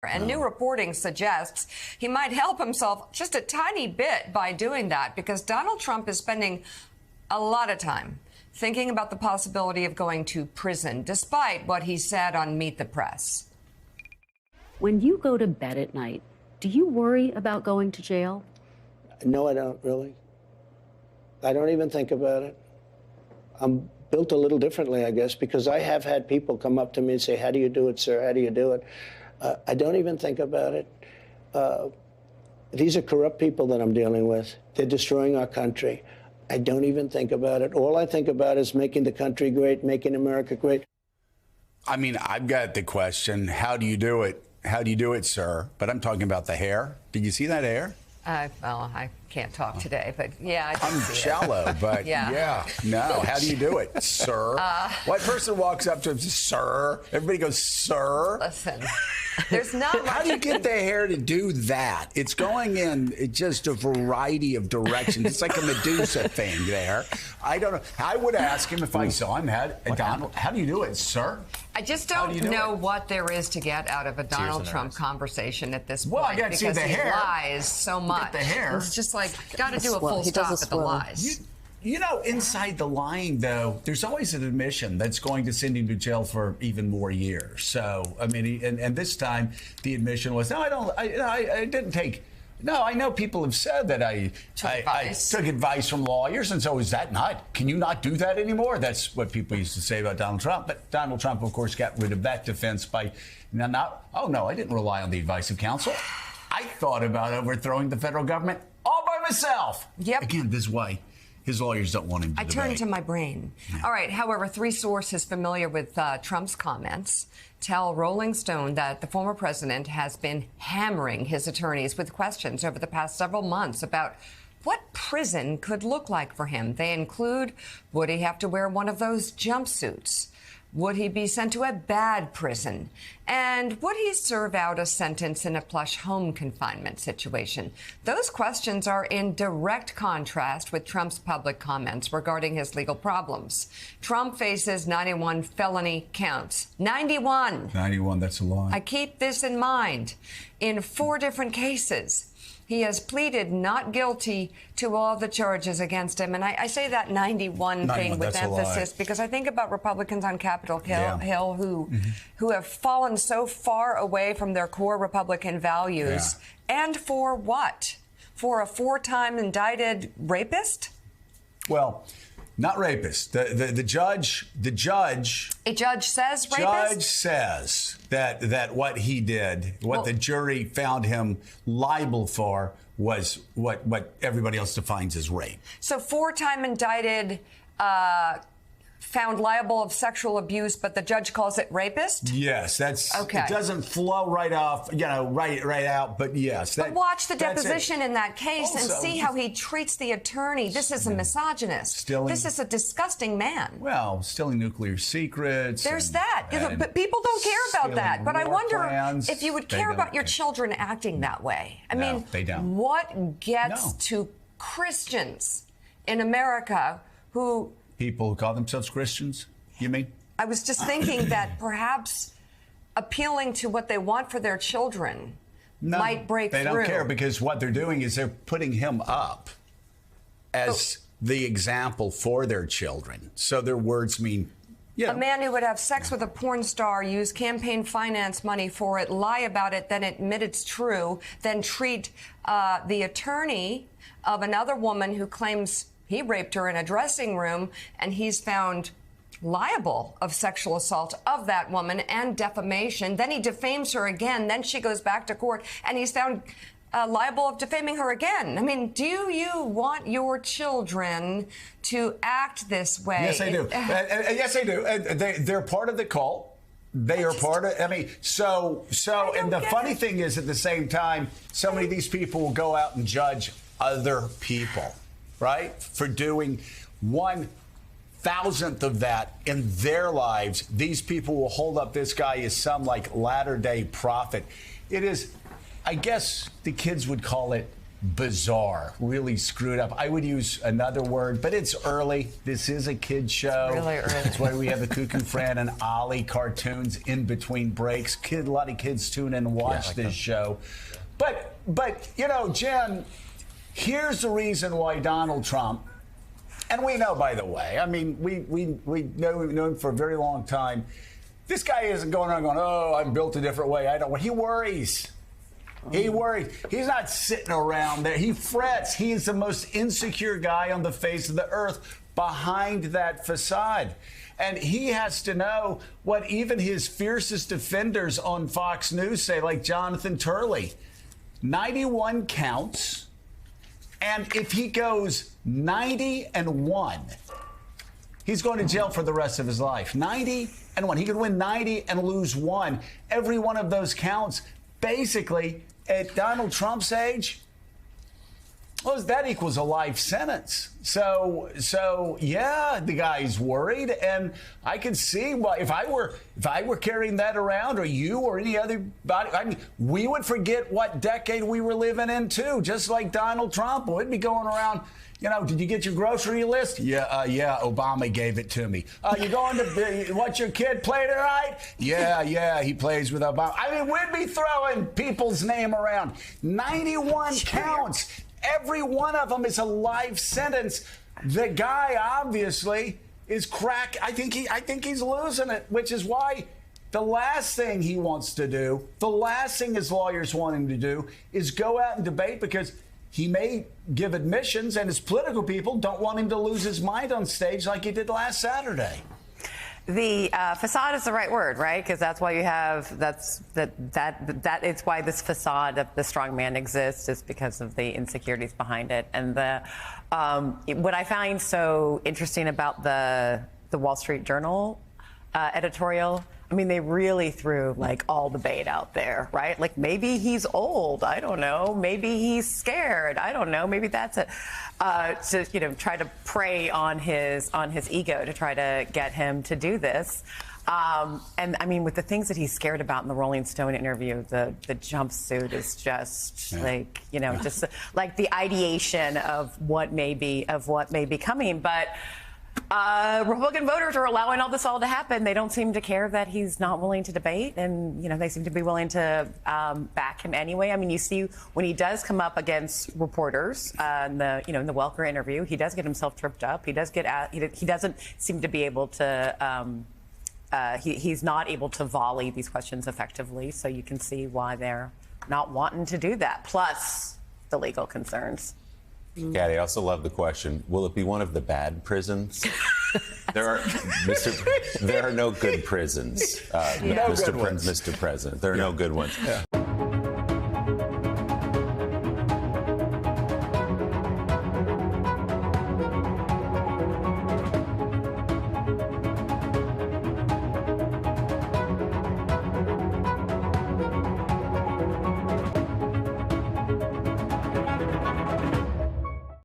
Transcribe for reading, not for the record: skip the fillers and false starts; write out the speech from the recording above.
And new reporting suggests he might help himself just a tiny bit by doing that, because Donald Trump is spending a lot of time thinking about the possibility of going to prison, despite what he said on Meet the Press. When you go to bed at night, do you worry about going to jail? No, I don't really. I don't even think about it. I'm built a little differently, I guess, because I have had people come up to me and say, "How do you do it, sir? How do you do it?" I don't even think about it. These are corrupt people that I'm dealing with. They're destroying our country. I don't even think about it. All I think about is making the country great, making America great. I mean, I've got the question, how do you do it? How do you do it, sir? But I'm talking about the hair. Did you see that hair? Well, I can't talk today, but yeah, I did I'm see shallow, it. but Yeah. no. How do you do it, sir? What person walks up to him and says, "Sir"? Everybody goes, "Sir." Listen, there's not much. How do you get the hair to do that? It's going in just a variety of directions. It's like a Medusa thing there. I don't know. I would ask him if I saw him. Donald, how do you do it, sir? I just don't know what there is to get out of a Donald Trump conversation at this point. Well, I got to see the hair. He lies so much. The hair. It's just like, got to do a full stop at the lies. You know, inside the lying, though, there's always an admission that's going to send him to jail for even more years. So, I mean, and this time the admission was, no, I didn't take. No, I know people have said that I took advice from lawyers, and so is that not? Can you not do that anymore? That's what people used to say about Donald Trump. But Donald Trump, of course, got rid of that defense by oh no, I didn't rely on the advice of counsel. I thought about overthrowing the federal government all by myself. Yep. Again, this is why his lawyers don't want him to debate. I turned to my brain. Yeah. All right. However, 3 sources familiar with Trump's comments tell Rolling Stone that the former president has been hammering his attorneys with questions over the past several months about what prison could look like for him. They include, would he have to wear one of those jumpsuits? Would he be sent to a bad prison? And would he serve out a sentence in a plush home confinement situation? Those questions are in direct contrast with Trump's public comments regarding his legal problems. Trump faces 91 felony counts. 91! 91, that's a lot. I keep this in mind. In 4 different cases, he has pleaded not guilty to all the charges against him. And I say that 91 thing with emphasis because I think about Republicans on Capitol Hill who have fallen so far away from their core Republican values. Yeah. And for what? For a 4-time indicted rapist? Well, not rapist. The judge. A judge says rapist? Judge says that what he did, the jury found him liable for, was what everybody else defines as rape. So 4-time indicted, found liable of sexual abuse, but the judge calls it rapist? Yes, that's okay. It doesn't flow right off, right out, but yes. But watch the deposition in that case and see how he treats the attorney. This is a misogynist. This is a disgusting man. Well, stealing nuclear secrets. There's that. But people don't care about that. But I wonder if you would care about your children acting that way. I mean, they don't. What gets to Christians in America who... People who call themselves Christians, you mean? I was just thinking that perhaps appealing to what they want for their children might break through. They don't care because what they're doing is they're putting him up as the example for their children. So their words mean, a man who would have sex with a porn star, use campaign finance money for it, lie about it, then admit it's true, then treat the attorney of another woman who claims he raped her in a dressing room, and he's found liable of sexual assault of that woman and defamation. Then he defames her again. Then she goes back to court, and he's found liable of defaming her again. I mean, do you want your children to act this way? Yes, I do. Yes, I do. They're part of the cult. They are part of. I mean, and the funny thing is, at the same time, so many of these people will go out and judge other people. Right? For doing 1,000th of that in their lives. These people will hold up this guy as some like latter-day prophet. It is, I guess the kids would call it bizarre, really screwed up. I would use another word, but it's early. This is a kid's show. It's really early. That's why we have the Cuckoo Fran and Ollie cartoons in between breaks. A lot of kids tune in and watch this show. But you know, Jen, here's the reason why Donald Trump, and we know, by the way, I mean, we've known him for a very long time. This guy isn't going around going, oh, I'm built a different way. I don't. He worries. He worries. He's not sitting around there. He frets. He is the most insecure guy on the face of the earth behind that facade. And he has to know what even his fiercest defenders on Fox News say, like Jonathan Turley. 91 counts. And if he goes 90-1, he's going to jail for the rest of his life. 90-1. He could win 90 and lose 1. Every one of those counts, basically, at Donald Trump's age, well, that equals a life sentence. So yeah, the guy's worried, and I can see why. If I were carrying that around, or you, or any other body, I mean, we would forget what decade we were living in too. Just like Donald Trump would be going around. You know, did you get your grocery list? Yeah, Obama gave it to me. You going to watch your kid play tonight? Yeah, he plays with Obama. I mean, we'd be throwing people's name around. 91 counts. Every one of them is a life sentence. The guy obviously is crack. I think he's losing it, which is why the last thing he wants to do, the last thing his lawyers want him to do, is go out and debate, because he may give admissions, and his political people don't want him to lose his mind on stage like he did last Saturday. The facade is the right word, right? Because that's why you have that. It's why this facade of the strong man exists, is because of the insecurities behind it. And what I find so interesting about the Wall Street Journal editorial, I mean, they really threw like all the bait out there, right? Like, maybe he's old, I don't know. Maybe he's scared, I don't know. Maybe that's it. To try to prey on his ego to try to get him to do this. And I mean, with the things that he's scared about in the Rolling Stone interview, the jumpsuit is just just like the ideation of what may be coming, but. Republican voters are allowing all this to happen. They don't seem to care that he's not willing to debate, and they seem to be willing to back him anyway. I mean, you see when he does come up against reporters in the in the Welker interview, he does get himself tripped up. He does get he doesn't seem to be able to. He's not able to volley these questions effectively. So you can see why they're not wanting to do that. Plus the legal concerns. Kathy, I also love the question, will it be one of the bad prisons? There are no good prisons, Mr. President. There are no good ones. Yeah.